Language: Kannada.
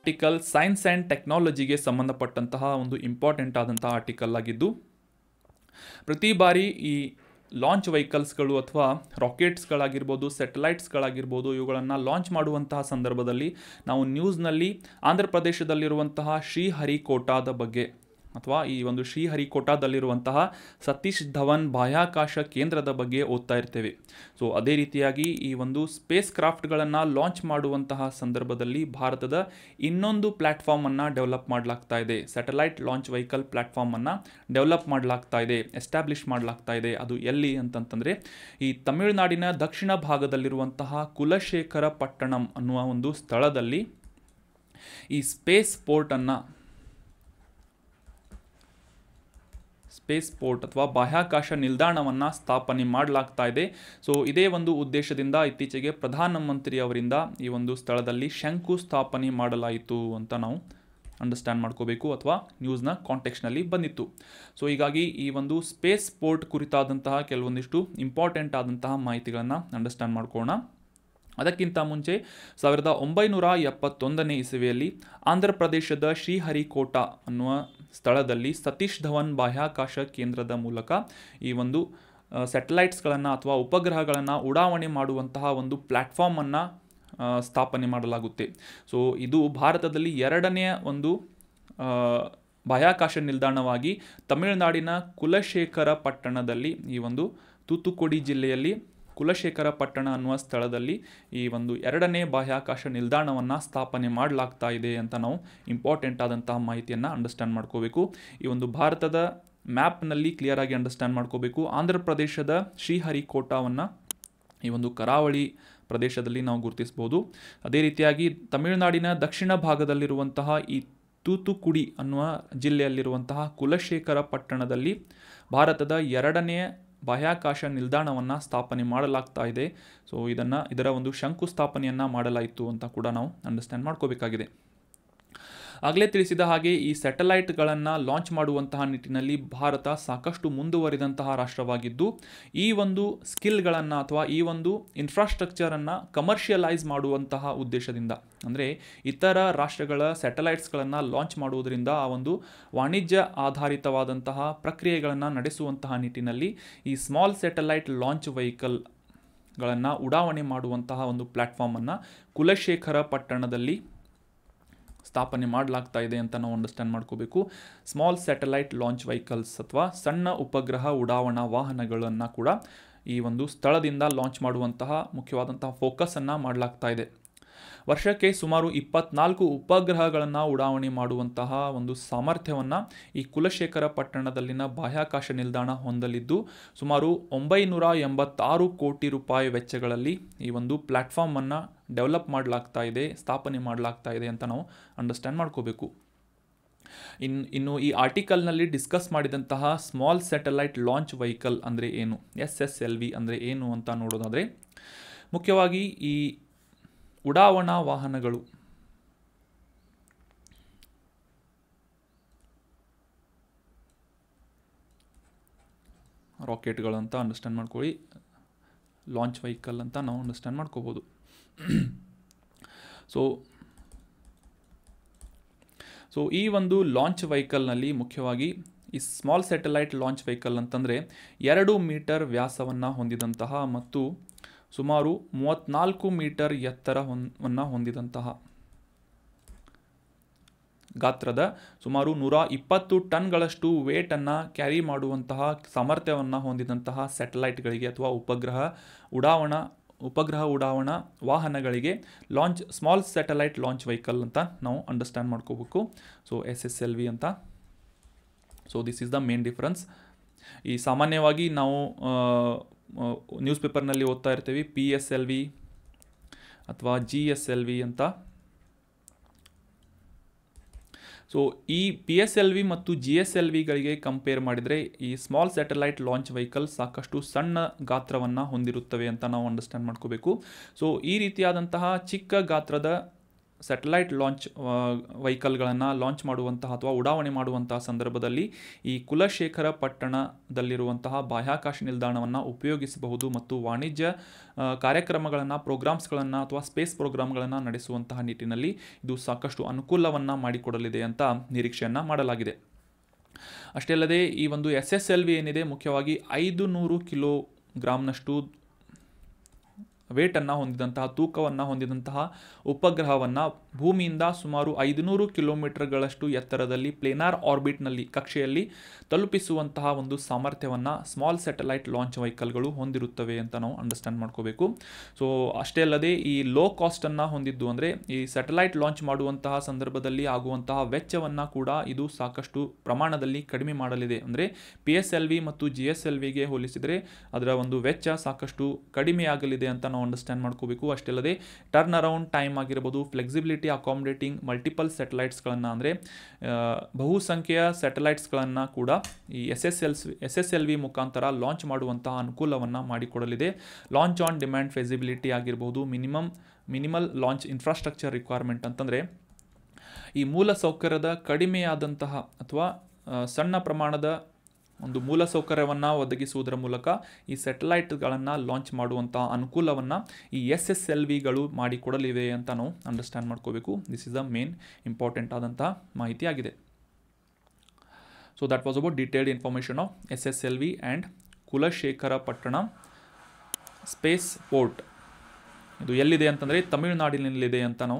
ಆರ್ಟಿಕಲ್ ಸೈನ್ಸ್ ಆ್ಯಂಡ್ ಟೆಕ್ನಾಲಜಿಗೆ ಸಂಬಂಧಪಟ್ಟಂತಹ ಒಂದು ಇಂಪಾರ್ಟೆಂಟ್ ಆದಂತಹ ಆರ್ಟಿಕಲ್ ಆಗಿದ್ದು, ಪ್ರತಿ ಬಾರಿ ಈ ಲಾಂಚ್ ವೆಹಿಕಲ್ಸ್ಗಳು ಅಥವಾ ರಾಕೆಟ್ಸ್ಗಳಾಗಿರ್ಬೋದು, ಸ್ಯಾಟಲೈಟ್ಸ್ಗಳಾಗಿರ್ಬೋದು, ಇವುಗಳನ್ನು ಲಾಂಚ್ ಮಾಡುವಂತಹ ಸಂದರ್ಭದಲ್ಲಿ ನಾವು ನ್ಯೂಸ್ನಲ್ಲಿ ಆಂಧ್ರ ಪ್ರದೇಶದಲ್ಲಿರುವಂತಹ ಶ್ರೀಹರಿಕೋಟಾದ ಬಗ್ಗೆ ಅಥವಾ ಈ ಒಂದು ಶ್ರೀಹರಿಕೋಟಾದಲ್ಲಿರುವಂತಹ ಸತೀಶ್ ಧವನ್ ಬಾಹ್ಯಾಕಾಶ ಕೇಂದ್ರದ ಬಗ್ಗೆ ಓದ್ತಾ ಇರ್ತೇವೆ. ಸೊ ಅದೇ ರೀತಿಯಾಗಿ ಈ ಒಂದು ಸ್ಪೇಸ್ ಕ್ರಾಫ್ಟ್ಗಳನ್ನು ಲಾಂಚ್ ಮಾಡುವಂತಹ ಸಂದರ್ಭದಲ್ಲಿ ಭಾರತದ ಇನ್ನೊಂದು ಪ್ಲ್ಯಾಟ್ಫಾರ್ಮನ್ನು ಡೆವಲಪ್ ಮಾಡಲಾಗ್ತಾ ಇದೆ. ಸ್ಯಾಟಲೈಟ್ ಲಾಂಚ್ ವೆಹಿಕಲ್ ಪ್ಲ್ಯಾಟ್ಫಾರ್ಮನ್ನು ಡೆವಲಪ್ ಮಾಡಲಾಗ್ತಾ ಇದೆ, ಎಸ್ಟಾಬ್ಲಿಷ್ ಮಾಡಲಾಗ್ತಾ ಇದೆ. ಅದು ಎಲ್ಲಿ ಅಂತಂತಂದರೆ ಈ ತಮಿಳುನಾಡಿನ ದಕ್ಷಿಣ ಭಾಗದಲ್ಲಿರುವಂತಹ ಕುಲಶೇಖರ ಪಟ್ಟಣಂ ಅನ್ನುವ ಒಂದು ಸ್ಥಳದಲ್ಲಿ ಈ ಸ್ಪೇಸ್ ಪೋರ್ಟ್ ಅಥವಾ ಬಾಹ್ಯಾಕಾಶ ನಿಲ್ದಾಣವನ್ನು ಸ್ಥಾಪನೆ ಮಾಡಲಾಗ್ತಾ ಇದೆ. ಸೊ ಇದೇ ಒಂದು ಉದ್ದೇಶದಿಂದ ಇತ್ತೀಚೆಗೆ ಪ್ರಧಾನಮಂತ್ರಿ ಅವರಿಂದ ಈ ಒಂದು ಸ್ಥಳದಲ್ಲಿ ಶಂಕು ಸ್ಥಾಪನೆ ಮಾಡಲಾಯಿತು ಅಂತ ನಾವು ಅಂಡರ್ಸ್ಟ್ಯಾಂಡ್ ಮಾಡ್ಕೋಬೇಕು, ಅಥವಾ ನ್ಯೂಸ್ನ ಕಾಂಟೆಕ್ಸ್ಟ್ನಲ್ಲಿ ಬಂದಿತ್ತು. ಸೊ ಹೀಗಾಗಿ ಈ ಒಂದು ಸ್ಪೇಸ್ ಪೋರ್ಟ್ ಕುರಿತಾದಂತಹ ಕೆಲವೊಂದಿಷ್ಟು ಇಂಪಾರ್ಟೆಂಟ್ ಆದಂತಹ ಮಾಹಿತಿಗಳನ್ನು ಅಂಡರ್ಸ್ಟ್ಯಾಂಡ್ ಮಾಡ್ಕೊಳ್ಳೋಣ. ಅದಕ್ಕಿಂತ ಮುಂಚೆ 1971ನೇ ಇಸವಿಯಲ್ಲಿ ಆಂಧ್ರ ಪ್ರದೇಶದ ಶ್ರೀಹರಿಕೋಟಾ ಅನ್ನುವ ಸ್ಥಳದಲ್ಲಿ ಸತೀಶ್ ಧವನ್ ಬಾಹ್ಯಾಕಾಶ ಕೇಂದ್ರದ ಮೂಲಕ ಈ ಒಂದು ಸ್ಯಾಟಲೈಟ್ಸ್ಗಳನ್ನು ಅಥವಾ ಉಪಗ್ರಹಗಳನ್ನು ಉಡಾವಣೆ ಮಾಡುವಂತಹ ಒಂದು ಪ್ಲ್ಯಾಟ್ಫಾರ್ಮನ್ನು ಸ್ಥಾಪನೆ ಮಾಡಲಾಗುತ್ತೆ. ಸೊ ಇದು ಭಾರತದಲ್ಲಿ ಎರಡನೆಯ ಒಂದು ಬಾಹ್ಯಾಕಾಶ ನಿಲ್ದಾಣವಾಗಿ ತಮಿಳುನಾಡಿನ ಕುಲಶೇಖರ ಪಟ್ಟಣದಲ್ಲಿ, ಈ ಒಂದು ತೂತುಕುಡಿ ಜಿಲ್ಲೆಯಲ್ಲಿ ಕುಲಶೇಖರ ಪಟ್ಟಣ ಅನ್ನುವ ಸ್ಥಳದಲ್ಲಿ ಈ ಒಂದು ಎರಡನೇ ಬಾಹ್ಯಾಕಾಶ ನಿಲ್ದಾಣವನ್ನು ಸ್ಥಾಪನೆ ಮಾಡಲಾಗ್ತಾ ಇದೆ ಅಂತ ನಾವು ಇಂಪಾರ್ಟೆಂಟ್ ಆದಂತಹ ಮಾಹಿತಿಯನ್ನು ಅಂಡರ್ಸ್ಟ್ಯಾಂಡ್ ಮಾಡ್ಕೋಬೇಕು. ಈ ಒಂದು ಭಾರತದ ಮ್ಯಾಪ್ನಲ್ಲಿ ಕ್ಲಿಯರ್ ಆಗಿ ಅಂಡರ್ಸ್ಟ್ಯಾಂಡ್ ಮಾಡ್ಕೋಬೇಕು. ಆಂಧ್ರ ಪ್ರದೇಶದ ಶ್ರೀಹರಿಕೋಟಾವನ್ನು ಈ ಒಂದು ಕರಾವಳಿ ಪ್ರದೇಶದಲ್ಲಿ ನಾವು ಗುರುತಿಸ್ಬೋದು. ಅದೇ ರೀತಿಯಾಗಿ ತಮಿಳುನಾಡಿನ ದಕ್ಷಿಣ ಭಾಗದಲ್ಲಿರುವಂತಹ ಈ ತೂತುಕುಡಿ ಅನ್ನುವ ಜಿಲ್ಲೆಯಲ್ಲಿರುವಂತಹ ಕುಲಶೇಖರ ಪಟ್ಟಣದಲ್ಲಿ ಭಾರತದ ಎರಡನೇ ಬಾಹ್ಯಾಕಾಶ ನಿಲ್ದಾಣವನ್ನು ಸ್ಥಾಪನೆ ಮಾಡಲಾಗ್ತಾ ಇದೆ. ಸೊ ಇದರ ಒಂದು ಶಂಕುಸ್ಥಾಪನೆಯನ್ನು ಮಾಡಲಾಯಿತು ಅಂತ ಕೂಡ ನಾವು ಅಂಡರ್ಸ್ಟ್ಯಾಂಡ್ ಮಾಡ್ಕೋಬೇಕಾಗಿದೆ. ಆಗಲೇ ತಿಳಿಸಿದ ಹಾಗೆ ಈ ಸ್ಯಾಟಲೈಟ್ಗಳನ್ನು ಲಾಂಚ್ ಮಾಡುವಂತಹ ನಿಟ್ಟಿನಲ್ಲಿ ಭಾರತ ಸಾಕಷ್ಟು ಮುಂದುವರಿದಂತಹ ರಾಷ್ಟ್ರವಾಗಿದ್ದು, ಈ ಒಂದು ಸ್ಕಿಲ್ಗಳನ್ನು ಅಥವಾ ಈ ಒಂದು ಇನ್ಫ್ರಾಸ್ಟ್ರಕ್ಚರನ್ನು ಕಮರ್ಷಿಯಲೈಸ್ ಮಾಡುವಂತಹ ಉದ್ದೇಶದಿಂದ, ಅಂದರೆ ಇತರ ರಾಷ್ಟ್ರಗಳ ಸ್ಯಾಟಲೈಟ್ಸ್ಗಳನ್ನು ಲಾಂಚ್ ಮಾಡುವುದರಿಂದ ಆ ಒಂದು ವಾಣಿಜ್ಯ ಆಧಾರಿತವಾದಂತಹ ಪ್ರಕ್ರಿಯೆಗಳನ್ನು ನಡೆಸುವಂತಹ ನಿಟ್ಟಿನಲ್ಲಿ ಈ ಸ್ಮಾಲ್ ಸ್ಯಾಟಲೈಟ್ ಲಾಂಚ್ ವೆಹಿಕಲ್ಗಳನ್ನು ಉಡಾವಣೆ ಮಾಡುವಂತಹ ಒಂದು ಪ್ಲ್ಯಾಟ್ಫಾರ್ಮನ್ನು ಕುಲಶೇಖರ ಪಟ್ಟಣದಲ್ಲಿ ಸ್ಥಾಪನೆ ಮಾಡಲಾಗ್ತಾ ಇದೆ ಅಂತ ನಾವು ಅಂಡರ್ಸ್ಟ್ಯಾಂಡ್ ಮಾಡ್ಕೋಬೇಕು. ಸ್ಮಾಲ್ ಸ್ಯಾಟಲೈಟ್ ಲಾಂಚ್ ವೆಹಿಕಲ್ಸ್ ಅಥವಾ ಸಣ್ಣ ಉಪಗ್ರಹ ಉಡಾವಣಾ ವಾಹನಗಳನ್ನು ಕೂಡ ಈ ಒಂದು ಸ್ಥಳದಿಂದ ಲಾಂಚ್ ಮಾಡುವಂತಹ ಮುಖ್ಯವಾದಂತಹ ಫೋಕಸನ್ನು ಮಾಡಲಾಗ್ತಾ ಇದೆ. ವರ್ಷಕ್ಕೆ ಸುಮಾರು 24 ಉಪಗ್ರಹಗಳನ್ನು ಉಡಾವಣೆ ಮಾಡುವಂತಹ ಒಂದು ಸಾಮರ್ಥ್ಯವನ್ನು ಈ ಕುಲಶೇಖರ ಪಟ್ಟಣದಲ್ಲಿನ ಬಾಹ್ಯಾಕಾಶ ನಿಲ್ದಾಣ ಹೊಂದಲಿದ್ದು, ಸುಮಾರು 986 ಕೋಟಿ ರೂಪಾಯಿ ವೆಚ್ಚಗಳಲ್ಲಿ ಈ ಒಂದು ಪ್ಲ್ಯಾಟ್ಫಾರ್ಮನ್ನು ಡೆವಲಪ್ ಮಾಡಲಾಗ್ತಾ ಇದೆ, ಸ್ಥಾಪನೆ ಮಾಡಲಾಗ್ತಾ ಇದೆ ಅಂತ ನಾವು ಅಂಡರ್ಸ್ಟ್ಯಾಂಡ್ ಮಾಡ್ಕೋಬೇಕು. ಇನ್ನು ಈ ಆರ್ಟಿಕಲ್ನಲ್ಲಿ ಡಿಸ್ಕಸ್ ಮಾಡಿದಂತಹ ಸ್ಮಾಲ್ ಸ್ಯಾಟಲೈಟ್ ಲಾಂಚ್ ವೆಹಿಕಲ್ ಅಂದರೆ ಏನು, SSLV ಅಂದರೆ ಏನು ಅಂತ ನೋಡೋದಾದರೆ, ಮುಖ್ಯವಾಗಿ ಈ ಉಡಾವಣಾ ವಾಹನಗಳು ರಾಕೆಟ್ಗಳು ಅಂತ ಅಂಡರ್ಸ್ಟ್ಯಾಂಡ್ ಮಾಡ್ಕೊಳ್ಳಿ, ಲಾಂಚ್ ವೆಹಿಕಲ್ ಅಂತ ನಾವು ಅಂಡರ್ಸ್ಟ್ಯಾಂಡ್ ಮಾಡ್ಕೋಬೋದು. ಸೊ ಈ ಒಂದು ಲಾಂಚ್ ವೆಹಿಕಲ್ನಲ್ಲಿ ಮುಖ್ಯವಾಗಿ ಈ ಸ್ಮಾಲ್ ಸ್ಯಾಟಲೈಟ್ ಲಾಂಚ್ ವೆಹಿಕಲ್ ಅಂತಂದರೆ 2 ಮೀಟರ್ ವ್ಯಾಸವನ್ನು ಹೊಂದಿದಂತಹ ಮತ್ತು ಸುಮಾರು 34 ಮೀಟರ್ ಎತ್ತರವನ್ನು ಹೊಂದಿದಂತಹ ಗಾತ್ರದ ಸುಮಾರು 120 ಟನ್ಗಳಷ್ಟು ವೇಟನ್ನು ಕ್ಯಾರಿ ಮಾಡುವಂತಹ ಸಾಮರ್ಥ್ಯವನ್ನು ಹೊಂದಿದಂತಹ ಸ್ಯಾಟಲೈಟ್ಗಳಿಗೆ ಅಥವಾ ಉಪಗ್ರಹ ಉಡಾವಣಾ ವಾಹನಗಳಿಗೆ ಸ್ಮಾಲ್ ಸ್ಯಾಟಲೈಟ್ ಲಾಂಚ್ ವೆಹಿಕಲ್ ಅಂತ ನಾವು ಅಂಡರ್ಸ್ಟ್ಯಾಂಡ್ ಮಾಡ್ಕೋಬೇಕು. ಸೊ SSLV ಅಂತ. So this is the main difference. ಈ ಸಾಮಾನ್ಯವಾಗಿ ನಾವು ನ್ಯೂಸ್ ಪೇಪರ್ನಲ್ಲಿ ಓದ್ತಾ ಇರ್ತೀವಿ PSLV ಅಥವಾ GSLV ಅಂತ. ಸೊ ಈ PSLV ಮತ್ತು GSLVಗಳಿಗೆ ಕಂಪೇರ್ ಮಾಡಿದರೆ ಈ ಸ್ಮಾಲ್ ಸ್ಯಾಟಲೈಟ್ ಲಾಂಚ್ ವೆಹಿಕಲ್ ಸಾಕಷ್ಟು ಸಣ್ಣ ಗಾತ್ರವನ್ನು ಹೊಂದಿರುತ್ತವೆ ಅಂತ ನಾವು ಅಂಡರ್ಸ್ಟ್ಯಾಂಡ್ ಮಾಡ್ಕೋಬೇಕು. ಸೊ ಈ ರೀತಿಯಾದಂತಹ ಚಿಕ್ಕ ಗಾತ್ರದ ಸ್ಯಾಟಲೈಟ್ ಲಾಂಚ್ ವೆಹಿಕಲ್ಗಳನ್ನು ಲಾಂಚ್ ಮಾಡುವಂತಹ ಅಥವಾ ಉಡಾವಣೆ ಮಾಡುವಂತಹ ಸಂದರ್ಭದಲ್ಲಿ ಈ ಕುಲಶೇಖರ ಪಟ್ಟಣದಲ್ಲಿರುವಂತಹ ಬಾಹ್ಯಾಕಾಶ ನಿಲ್ದಾಣವನ್ನು ಉಪಯೋಗಿಸಬಹುದು ಮತ್ತು ವಾಣಿಜ್ಯ ಕಾರ್ಯಕ್ರಮಗಳನ್ನು ಪ್ರೋಗ್ರಾಮ್ಸ್ಗಳನ್ನು ಅಥವಾ ಸ್ಪೇಸ್ ಪ್ರೋಗ್ರಾಮ್ಗಳನ್ನು ನಡೆಸುವಂತಹ ನಿಟ್ಟಿನಲ್ಲಿ ಇದು ಸಾಕಷ್ಟು ಅನುಕೂಲವನ್ನು ಮಾಡಿಕೊಡಲಿದೆ ಅಂತ ನಿರೀಕ್ಷೆಯನ್ನು ಮಾಡಲಾಗಿದೆ. ಅಷ್ಟೇ ಅಲ್ಲದೆ ಈ ಒಂದು SSLV ಏನಿದೆ ಮುಖ್ಯವಾಗಿ 500 ಕಿಲೋಗ್ರಾಮ್ನಷ್ಟು ವೇಟನ್ನು ಹೊಂದಿದಂತಹ ತೂಕವನ್ನು ಹೊಂದಿದಂತಹ ಉಪಗ್ರಹವನ್ನು ಭೂಮಿಯಿಂದ ಸುಮಾರು 500 ಕಿಲೋಮೀಟರ್ಗಳಷ್ಟು ಎತ್ತರದಲ್ಲಿ ಪ್ಲೇನಾರ್ ಆರ್ಬಿಟ್ನಲ್ಲಿ ಕಕ್ಷೆಯಲ್ಲಿ ತಲುಪಿಸುವಂತಹ ಒಂದು ಸಾಮರ್ಥ್ಯವನ್ನು ಸ್ಮಾಲ್ ಸ್ಯಾಟಲೈಟ್ ಲಾಂಚ್ ವೆಹಿಕಲ್ಗಳು ಹೊಂದಿರುತ್ತವೆ ಅಂತ ನಾವು ಅಂಡರ್ಸ್ಟ್ಯಾಂಡ್ ಮಾಡ್ಕೋಬೇಕು. ಸೊ ಅಷ್ಟೇ ಅಲ್ಲದೆ ಈ ಲೋ ಕಾಸ್ಟನ್ನು ಹೊಂದಿದ್ದು ಅಂದರೆ ಈ ಸ್ಯಾಟಲೈಟ್ ಲಾಂಚ್ ಮಾಡುವಂತಹ ಸಂದರ್ಭದಲ್ಲಿ ಆಗುವಂತಹ ವೆಚ್ಚವನ್ನು ಕೂಡ ಇದು ಸಾಕಷ್ಟು ಪ್ರಮಾಣದಲ್ಲಿ ಕಡಿಮೆ ಮಾಡಲಿದೆ. ಅಂದರೆ PSLV ಮತ್ತು GSLVಗೆ ಹೋಲಿಸಿದರೆ ಅದರ ಒಂದು ವೆಚ್ಚ ಸಾಕಷ್ಟು ಕಡಿಮೆಯಾಗಲಿದೆ ಅಂತ ನಾವು ಅಂಡರ್ಸ್ಟ್ಯಾಂಡ್ ಮಾಡ್ಕೋಬೇಕು. ಅಷ್ಟೇ ಅಲ್ಲದೆ ಟರ್ನ್ ಅರೌಂಡ್ ಟೈಮ್ ಆಗಿರ್ಬೋದು, ಫ್ಲೆಕ್ಸಿಬಿಲಿಟಿ ಅಕಾಮಡೇಟಿಂಗ್ ಮಲ್ಟಿಪಲ್ ಸ್ಯಾಟಲೈಟ್ಸ್ಗಳನ್ನು ಅಂದರೆ ಬಹುಸಂಖ್ಯೆಯ ಸ್ಯಾಟಲೈಟ್ಸ್ಗಳನ್ನು ಕೂಡ ಈ SSLV ಮುಖಾಂತರ ಲಾಂಚ್ ಮಾಡುವಂತಹ ಅನುಕೂಲವನ್ನು ಮಾಡಿಕೊಡಲಿದೆ. ಲಾಂಚ್ ಆನ್ ಡಿಮ್ಯಾಂಡ್ ಫೆಸಿಬಿಲಿಟಿ ಆಗಿರ್ಬೋದು, ಮಿನಿಮಲ್ ಲಾಂಚ್ ಇನ್ಫ್ರಾಸ್ಟ್ರಕ್ಚರ್ ರಿಕ್ವೈರ್ಮೆಂಟ್ ಅಂತಂದರೆ ಈ ಮೂಲ ಸೌಕರ್ಯದ ಕಡಿಮೆಯಾದಂತಹ ಅಥವಾ ಸಣ್ಣ ಪ್ರಮಾಣದ ಒಂದು ಮೂಲ ಸೌಕರ್ಯವನ್ನು ಒದಗಿಸುವುದರ ಮೂಲಕ ಈ ಸ್ಯಾಟಲೈಟ್ಗಳನ್ನು ಲಾಂಚ್ ಮಾಡುವಂತಹ ಅನುಕೂಲವನ್ನು ಈ SSLVಗಳು ಮಾಡಿಕೊಡಲಿವೆ ಅಂತ ನಾವು ಅಂಡರ್ಸ್ಟ್ಯಾಂಡ್ ಮಾಡ್ಕೋಬೇಕು. This is the main important ಆದಂತಹ ಮಾಹಿತಿ ಆಗಿದೆ. So that was about detailed information of SSLV and Kulashekara ಪಟ್ಟಣ ಸ್ಪೇಸ್ ಪೋರ್ಟ್. ಇದು ಎಲ್ಲಿದೆ ಅಂತಂದರೆ ತಮಿಳುನಾಡಿನಲ್ಲಿದೆ ಅಂತ ನಾವು